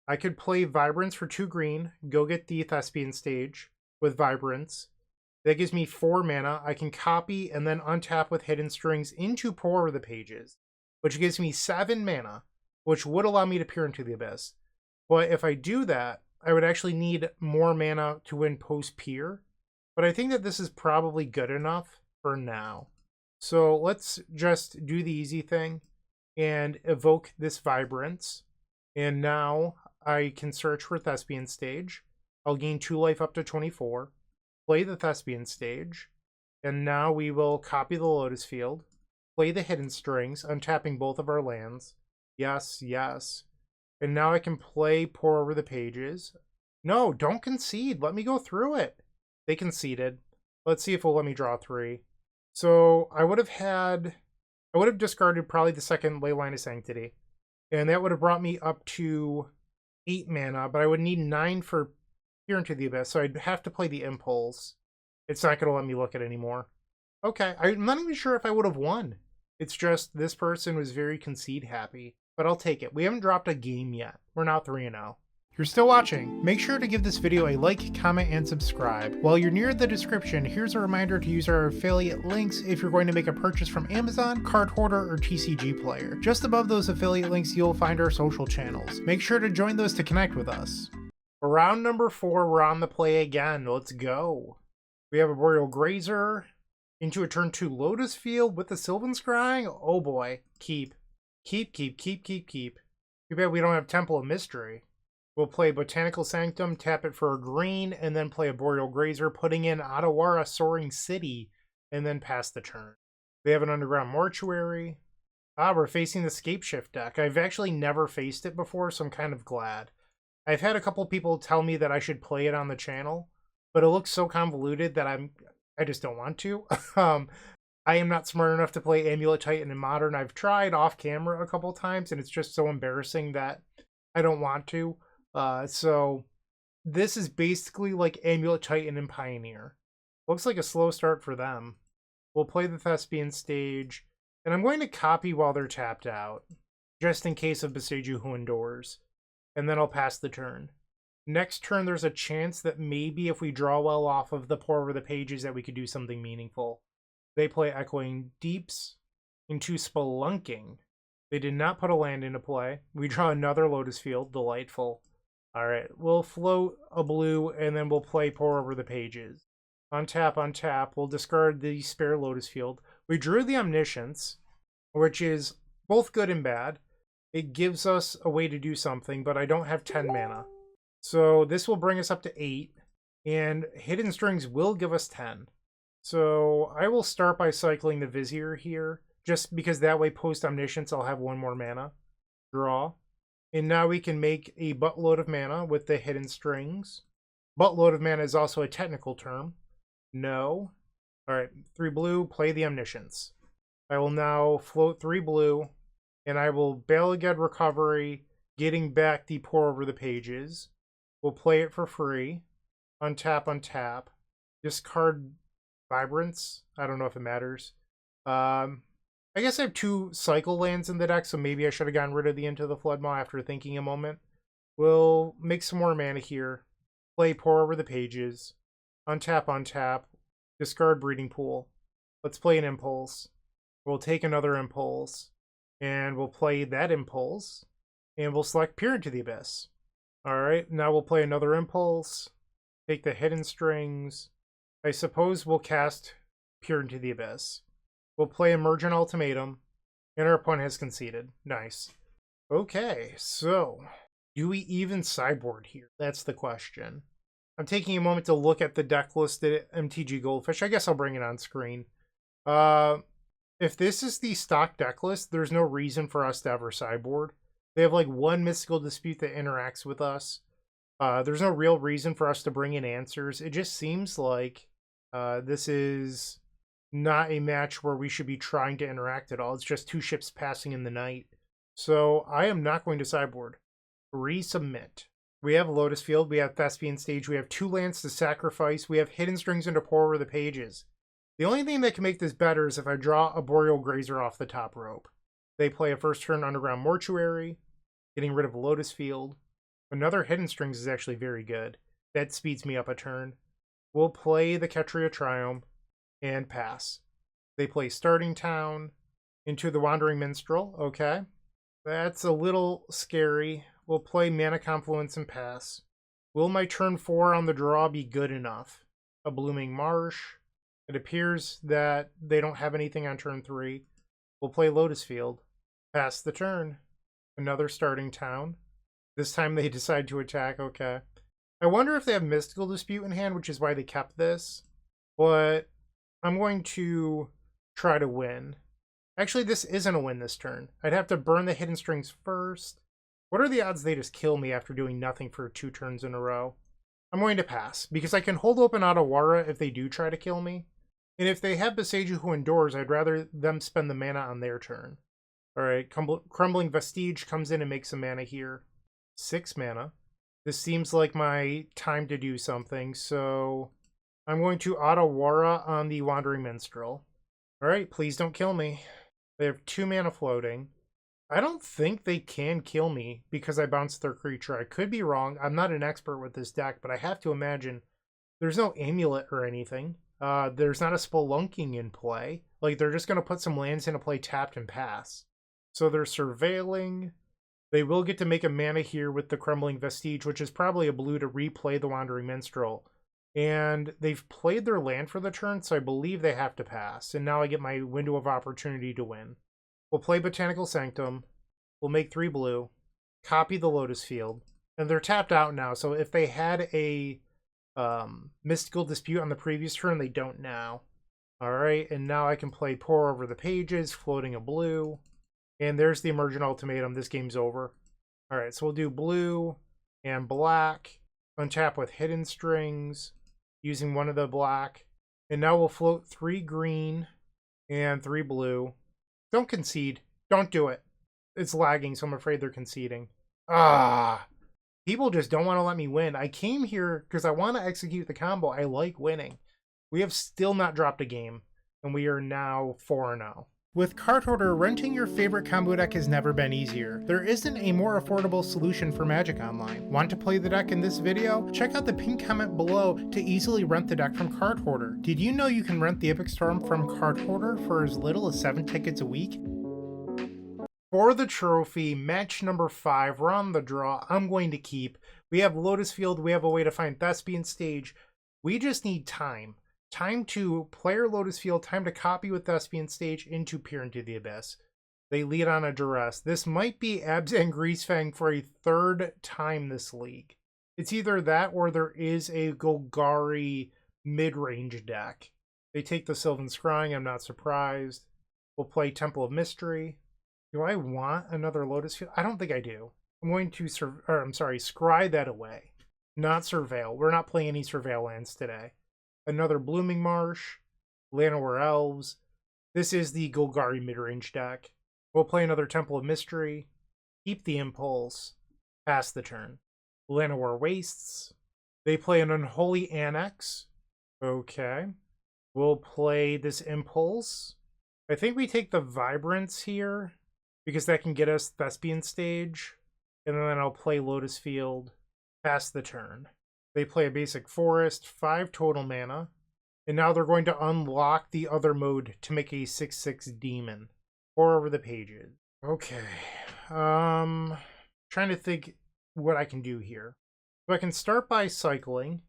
I could play Vibrance for 2 green, go get the Thespian Stage with Vibrance. That gives me 4 mana. I can copy and then untap with Hidden Strings into Pour Over the Pages, which gives me 7 mana, which would allow me to peer into the Abyss. But if I do that, I would actually need more mana to win post-peer. But I think that this is probably good enough for now. So let's just do the easy thing and evoke this Vibrance. And now I can search for Thespian Stage. I'll gain 2 life up to 24. Play the Thespian Stage. And now we will copy the Lotus Field. Play the Hidden Strings, untapping both of our lands. Yes, yes. And now I can play Pour Over the Pages. No, don't concede. Let me go through it. They conceded. Let's see if it'll let me draw 3. So I would have discarded probably the second Leyline of Sanctity. And that would have brought me up to 8 mana, but I would need 9 for Peer into the Abyss, so I'd have to play the Impulse. It's not going to let me look at it anymore. Okay, I'm not even sure if I would have won. It's just this person was very concede happy, but I'll take it. We haven't dropped a game yet. We're now 3-0. If you're still watching, make sure to give this video a like, comment, and subscribe. While you're near the description, here's a reminder to use our affiliate links if you're going to make a purchase from Amazon, Card Hoarder, or TCG Player. Just above those affiliate links, you'll find our social channels. Make sure to join those to connect with us. For round number 4, we're on the play again. Let's go. We have a Boreal Grazer into a turn 2 Lotus Field with the Sylvan Scrying. Oh boy. Keep. Keep. Too bad we don't have Temple of Mystery. We'll play Botanical Sanctum, tap it for a green, and then play a Boreal Grazer, putting in Otawara Soaring City, and then pass the turn. They have an Underground Mortuary. We're facing the Scapeshift deck. I've actually never faced it before, so I'm kind of glad. I've had a couple people tell me that I should play it on the channel, but it looks so convoluted that I just don't want to. I am not smart enough to play Amulet Titan in Modern. I've tried off camera a couple times, and it's just so embarrassing that I don't want to. So this is basically like Amulet Titan and Pioneer. Looks like a slow start for them. We'll play the Thespian Stage, and I'm going to copy while they're tapped out, just in case of Boseiju Who Endures. and then I'll pass the turn. Next turn, there's a chance that maybe if we draw well off of the Pour Over the Pages that we could do something meaningful. They play Echoing Deeps into Spelunking. They did not put a land into play. We draw another Lotus Field. Delightful. Alright, we'll float a blue, and then we'll play Pour Over the Pages. Untap. We'll discard the spare Lotus Field. We drew the Omniscience, which is both good and bad. It gives us a way to do something, but I don't have 10 mana. So this will bring us up to 8, and Hidden Strings will give us 10. So I will start by cycling the Vizier here, just because that way post-Omniscience I'll have 1 more mana. Draw. And now we can make a buttload of mana with the Hidden Strings. Buttload of mana is also a technical term. No. Alright, 3 blue, play the Omniscience. I will now float 3 blue, and I will Balagad Recovery, getting back the Pour Over the Pages. We'll play it for free. Untap. Discard Vibrance. I don't know if it matters. I guess I have 2 cycle lands in the deck, so maybe I should have gotten rid of the Into the Floodmaw after thinking a moment. We'll make some more mana here. Play Pour Over the Pages. Untap. Discard Breeding Pool. Let's play an Impulse. We'll take another Impulse. And we'll play that Impulse. And we'll select Peer into the Abyss. Alright, now we'll play another Impulse. Take the Hidden Strings. I suppose we'll cast Peer into the Abyss. We'll play Emergent Ultimatum. And our opponent has conceded. Nice. Okay, so do we even sideboard here? That's the question. I'm taking a moment to look at the deck list at MTG Goldfish. I guess I'll bring it on screen. If this is the stock deck list, there's no reason for us to ever sideboard. They have like 1 Mystical Dispute that interacts with us. There's no real reason for us to bring in answers. It just seems like this is not a match where we should be trying to interact at all. It's just 2 ships passing in the night. So I am not going to sideboard. Resubmit. We have Lotus Field, we have Thespian Stage, we have 2 lands to sacrifice, we have Hidden Strings into Pour Over the Pages. The only thing that can make this better is if I draw a Boreal Grazer off the top rope. They play a first turn Underground Mortuary, getting rid of Lotus Field. Another Hidden Strings is actually very good. That speeds me up a turn. We'll play the Ketria Triumph and pass. They play Starting Town into the Wandering Minstrel. Okay. That's a little scary. We'll play Mana Confluence and pass. Will my turn 4 on the draw be good enough? A Blooming Marsh. It appears that they don't have anything on turn 3. We'll play Lotus Field. Pass the turn. Another Starting Town. This time they decide to attack. Okay. I wonder if they have Mystical Dispute in hand, which is why they kept this. But I'm going to try to win. Actually, this isn't a win this turn. I'd have to burn the Hidden Strings first. What are the odds they just kill me after doing nothing for 2 turns in a row? I'm going to pass, because I can hold open Otawara if they do try to kill me. And if they have Beseiju who endures, I'd rather them spend the mana on their turn. Alright, Crumbling Vestige comes in and makes some mana here. 6 mana. This seems like my time to do something, so I'm going to Otawara on the Wandering Minstrel. Alright, please don't kill me. They have 2 mana floating. I don't think they can kill me because I bounced their creature. I could be wrong. I'm not an expert with this deck, but I have to imagine there's no amulet or anything. There's not a Spelunking in play. Like, they're just going to put some lands into play tapped and pass. So they're surveilling. They will get to make a mana here with the Crumbling Vestige, which is probably a blue to replay the Wandering Minstrel. And they've played their land for the turn, so I believe they have to pass. And now I get my window of opportunity to win. We'll play Botanical Sanctum. We'll make 3 blue. Copy the Lotus Field. And they're tapped out now, so if they had a Mystical Dispute on the previous turn, they don't now. Alright, and now I can play Pour Over the Pages, floating a blue. And there's the Emergent Ultimatum. This game's over. Alright, so we'll do blue and black. Untap with Hidden Strings, using 1 of the black. And now we'll float 3 green and 3 blue. Don't concede. Don't do it. It's lagging, so I'm afraid they're conceding. People just don't want to let me win. I came here because I want to execute the combo. I like winning. We have still not dropped a game, and we are now 4-0. With Card Hoarder, renting your favorite combo deck has never been easier. There isn't a more affordable solution for Magic Online. Want to play the deck in this video? Check out the pinned comment below to easily rent the deck from Card Hoarder. Did you know you can rent the Epic Storm from Card Hoarder for as little as 7 tickets a week? For the trophy, match number 5, we're on the draw. I'm going to keep. We have Lotus Field, we have a way to find Thespian Stage. We just need time. Time to player Lotus Field, time to copy with Thespian Stage into Peer into the Abyss. They lead on a duress. This might be Abzan Greasefang for a 3rd time this league. It's either that or there is a Golgari mid-range deck. They take the Sylvan Scrying, I'm not surprised. We'll play Temple of Mystery. Do I want another Lotus Field? I don't think I do. I'm going to, scry that away. Not Surveil. We're not playing any Surveil lands today. Another Blooming Marsh, Llanowar Elves. This is the Golgari midrange deck. We'll play another Temple of Mystery, keep the Impulse, pass the turn. Llanowar Wastes. They play an Unholy Annex. Okay. We'll play this Impulse. I think we take the Vibrance here, because that can get us Thespian Stage. And then I'll play Lotus Field, pass the turn. They play a basic forest, 5 total mana, and now they're going to unlock the other mode to make a 6/6 demon. 4 over the pages. Okay. Trying to think what I can do here. So I can start by cycling,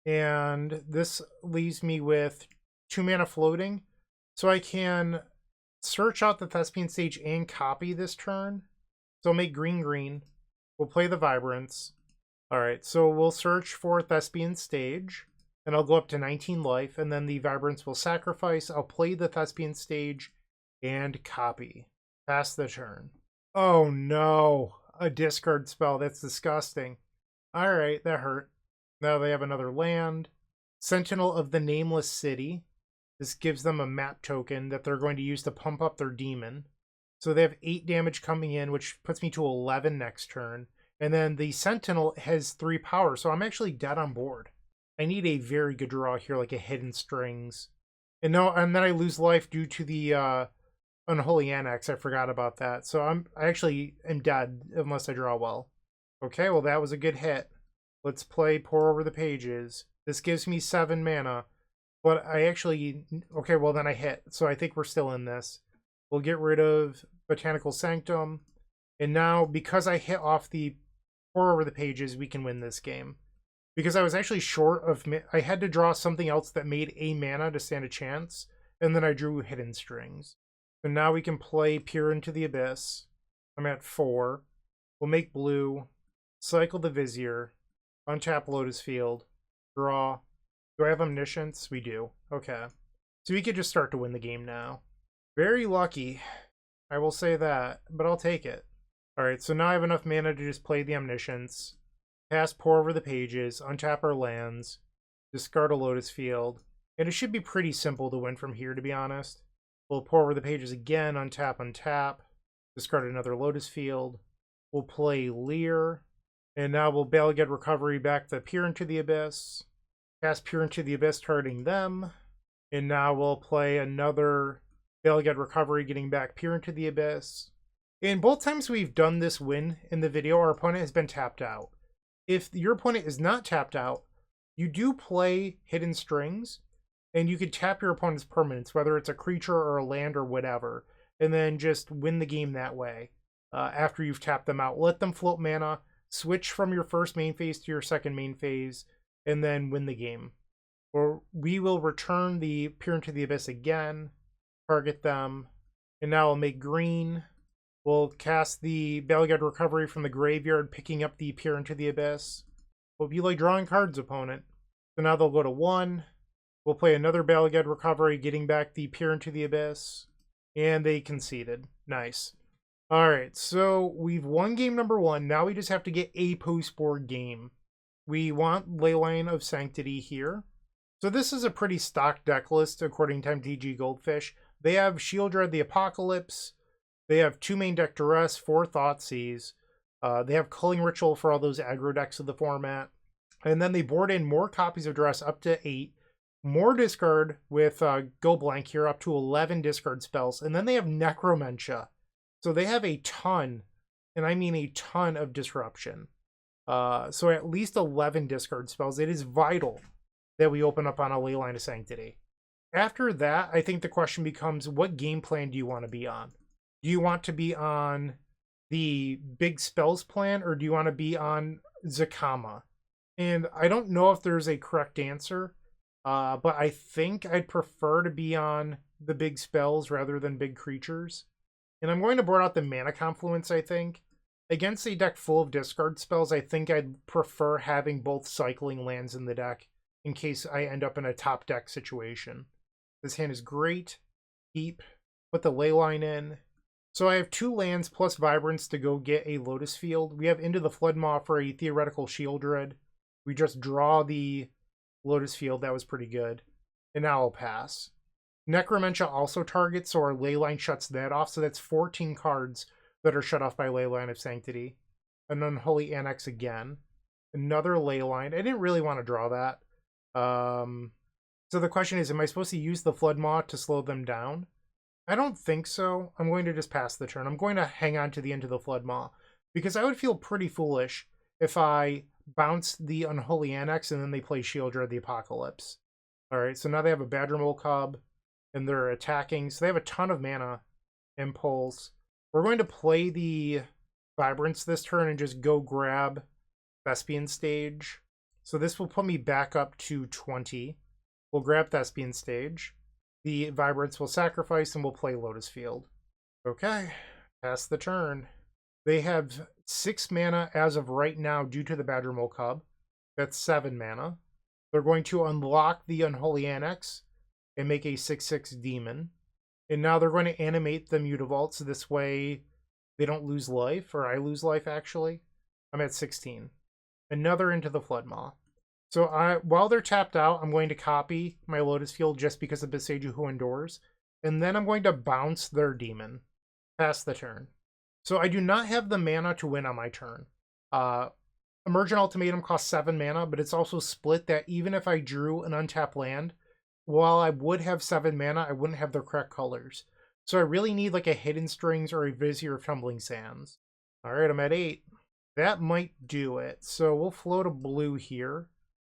and this leaves me with 2 mana floating. So I can search out the Thespian Stage and copy this turn. So I'll make green. We'll play the Vibrance. Alright, so we'll search for Thespian Stage, and I'll go up to 19 life, and then the Vibrance will sacrifice. I'll play the Thespian Stage and copy. Pass the turn. Oh no, a discard spell. That's disgusting. Alright, that hurt. Now they have another land. Sentinel of the Nameless City. This gives them a map token that they're going to use to pump up their demon. So they have 8 damage coming in, which puts me to 11 next turn. And then the Sentinel has 3 power, so I'm actually dead on board. I need a very good draw here, like a Hidden Strings. And then I lose life due to the Unholy Annex. I forgot about that. So I actually am dead unless I draw well. Okay, well that was a good hit. Let's play Pour Over the Pages. This gives me 7 mana. But I actually... Okay, well then I hit. So I think we're still in this. We'll get rid of Botanical Sanctum. And now, because I hit off the Pour Over the Pages, we can win this game. Because I was actually short of... I had to draw something else that made a mana to stand a chance. And then I drew Hidden Strings. So now we can play Peer into the Abyss. I'm at 4. We'll make blue. Cycle the Vizier. Untap Lotus Field. Draw. Do I have Omniscience? We do. Okay. So we could just start to win the game now. Very lucky. I will say that. But I'll take it. Alright, so now I have enough mana to just play the Omniscience, pass Pour Over the Pages, untap our lands, discard a Lotus Field, and it should be pretty simple to win from here, to be honest. We'll Pour Over the Pages again, untap, discard another Lotus Field, we'll play Leer, and now we'll Balagad Recovery back to Peer into the Abyss, cast Peer into the Abyss targeting them, and now we'll play another Balagad Recovery getting back Peer into the Abyss. And both times we've done this win in the video, our opponent has been tapped out. If your opponent is not tapped out, you do play Hidden Strings, and you could tap your opponent's permanents, whether it's a creature or a land or whatever, and then just win the game that way. After you've tapped them out, let them float mana, switch from your first main phase to your second main phase, and then win the game. Or we will return the Peer into the Abyss again, target them, and now I'll make green. We'll cast the Balagad Recovery from the graveyard, picking up the Peer into the Abyss. Hope you like drawing cards, opponent. So now they'll go to 1. We'll play another Balagad Recovery, getting back the Peer into the Abyss. And they conceded. Nice. Alright, so we've won game number 1. Now we just have to get a post-board game. We want Leyline of Sanctity here. So this is a pretty stock deck list, according to MTG Goldfish. They have Shieldred the Apocalypse. They have 2 main deck Duress, 4 Thoughtseize. They have Culling Ritual for all those aggro decks of the format. And then they board in more copies of Duress, up to 8. more discard with Go Blank here, up to 11 discard spells. And then they have Necromentia. So they have a ton, and I mean a ton of disruption. So at least 11 discard spells. It is vital that we open up on a Leyline of Sanctity. After that, I think the question becomes, what game plan do you want to be on? Do you want to be on the big spells plan, or do you want to be on Zakama? And I don't know if there's a correct answer, but I think I'd prefer to be on the big spells rather than big creatures. And I'm going to board out the Mana Confluence, I think. Against a deck full of discard spells, I think I'd prefer having both cycling lands in the deck in case I end up in a top deck situation. This hand is great. Keep. Put the Leyline in. So I have 2 lands plus Vibrance to go get a Lotus Field. We have Into the Floodmaw for a theoretical Shield Red. We just draw the Lotus Field. That was pretty good. And now I'll pass. Necromentia also targets, so our Leyline shuts that off. So that's 14 cards that are shut off by Leyline of Sanctity. An Unholy Annex again. Another Leyline. I didn't really want to draw that. So the question is, am I supposed to use the Floodmaw to slow them down? I don't think so. I'm going to just pass the turn. I'm going to hang on to the end of the Floodmaw, because I would feel pretty foolish if I bounce the Unholy Annex and then they play Shieldred the Apocalypse. Alright, so now they have a Badgermole Cub, and they're attacking. So they have a ton of mana. Impulse. We're going to play the Vibrance this turn and just go grab Thespian Stage. So this will put me back up to 20. We'll grab Thespian Stage. The Vibrance will sacrifice and we'll play Lotus Field. Okay, pass the turn. They have 6 mana as of right now due to the Badgermole Cub. That's 7 mana. They're going to unlock the Unholy Annex and make a 6/6 demon. And now they're going to animate the Mutavault, so this way they don't lose life, or I lose life actually. I'm at 16. Another Into the Floodmaw. So while they're tapped out, I'm going to copy my Lotus Field just because of Boseiju Who Endures. And then I'm going to bounce their demon. Pass the turn. So I do not have the mana to win on my turn. Emergent Ultimatum costs 7 mana, but it's also split that even if I drew an untapped land, while I would have 7 mana, I wouldn't have the correct colors. So I really need like a Hidden Strings or a Vizier of Tumbling Sands. Alright, I'm at 8. That might do it. So we'll float a blue here.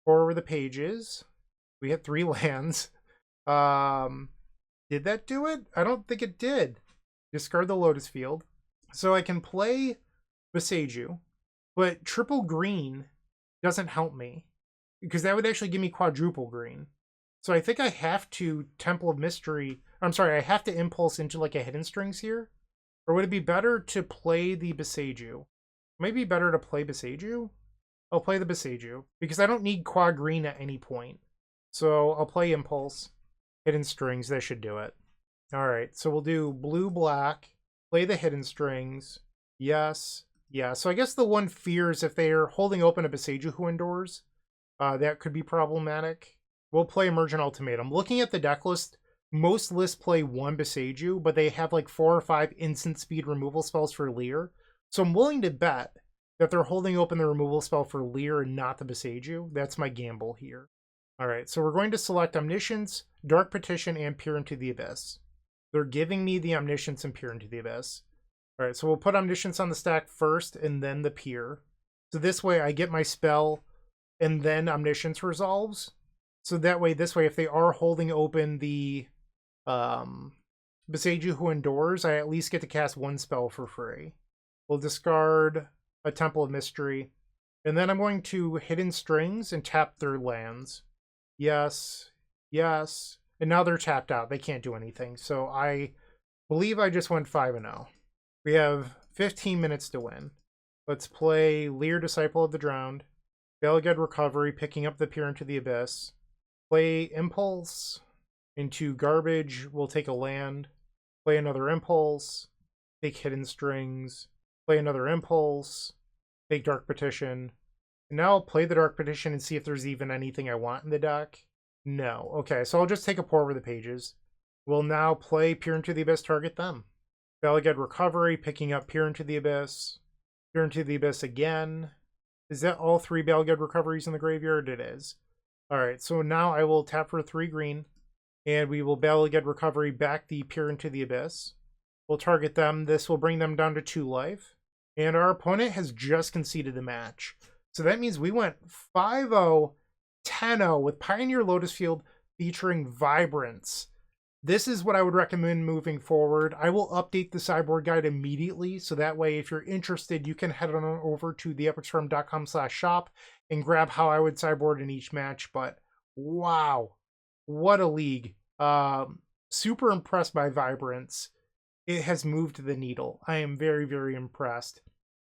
Over the pages. We had 3 lands. Did that do it? I don't think it did. Discard the Lotus Field. So I can play Boseiju, but triple green doesn't help me, because that would actually give me quadruple green. So I think I have to Temple of Mystery. I'm sorry, I have to Impulse into like a Hidden Strings here. Or would it be better to play the Boseiju? Maybe better to play Boseiju? I'll play the Boseiju, because I don't need quad green at any point. So I'll play Impulse, Hidden Strings, that should do it. Alright, so we'll do blue-black, play the Hidden Strings, yes, yeah. So I guess the one fear is if they're holding open a Boseiju Who Endures, that could be problematic. We'll play Emergent Ultimatum. Looking at the deck list, most lists play 1 Boseiju, but they have like 4 or 5 instant speed removal spells for Leer. So I'm willing to bet that they're holding open the removal spell for Leer and not the Boseiju. That's my gamble here. Alright, so we're going to select Omniscience, Dark Petition, and Peer into the Abyss. They're giving me the Omniscience and Peer into the Abyss. Alright, so we'll put Omniscience on the stack first and then the Peer. So this way I get my spell and then Omniscience resolves. So that way, this way, if they are holding open the Boseiju Who Endures, I at least get to cast 1 spell for free. We'll discard a Temple of Mystery. And then I'm going to Hidden Strings and tap their lands. Yes. Yes. And now they're tapped out. They can't do anything. So I believe I just went 5-0. We have 15 minutes to win. Let's play Leer, Disciple of the Drowned. Belged Recovery, picking up the Peer into the Abyss. Play Impulse into Garbage. We'll take a land. Play another Impulse. Take Hidden Strings. Play another Impulse, take Dark Petition, and now I'll play the Dark Petition and see if there's even anything I want in the deck. No. Okay, so I'll just take a pour over the pages. We'll now play Peer into the Abyss, target them. Belged Recovery, picking up Peer into the Abyss. Peer into the Abyss again. Is that all 3 Belged Recoveries in the graveyard? It is. All right, so now I will tap for 3 green, and we will Battle Again Recovery back the Peer into the Abyss. We'll target them. This will bring them down to 2 life. And our opponent has just conceded the match. So that means we went 5-0, 10-0 with Pioneer Lotus Field featuring Vibrance. This is what I would recommend moving forward. I will update the sideboard guide immediately, so that way if you're interested, you can head on over to theepicstream.com/shop and grab how I would sideboard in each match. But wow, what a league. Super impressed by Vibrance. It has moved the needle. I am very, very impressed.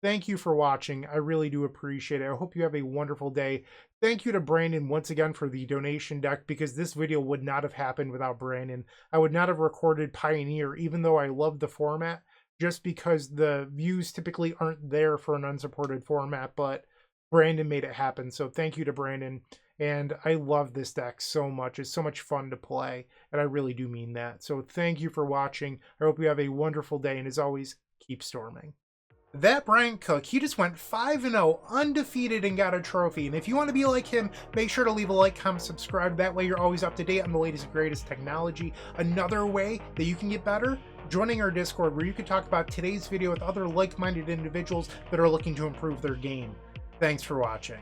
Thank you for watching. I really do appreciate it. I hope you have a wonderful day. Thank you to Brandon once again for the donation deck, because this video would not have happened without Brandon. I would not have recorded Pioneer, even though I love the format, just because the views typically aren't there for an unsupported format, but Brandon made it happen. So thank you to Brandon. And I love this deck so much. It's so much fun to play, and I really do mean that. So thank you for watching. I hope you have a wonderful day, and as always, keep storming. That Bryant Cook, he just went 5-0, undefeated, and got a trophy. And if you want to be like him, make sure to leave a like, comment, subscribe. That way you're always up to date on the latest and greatest technology. Another way that you can get better, joining our Discord, where you can talk about today's video with other like-minded individuals that are looking to improve their game. Thanks for watching.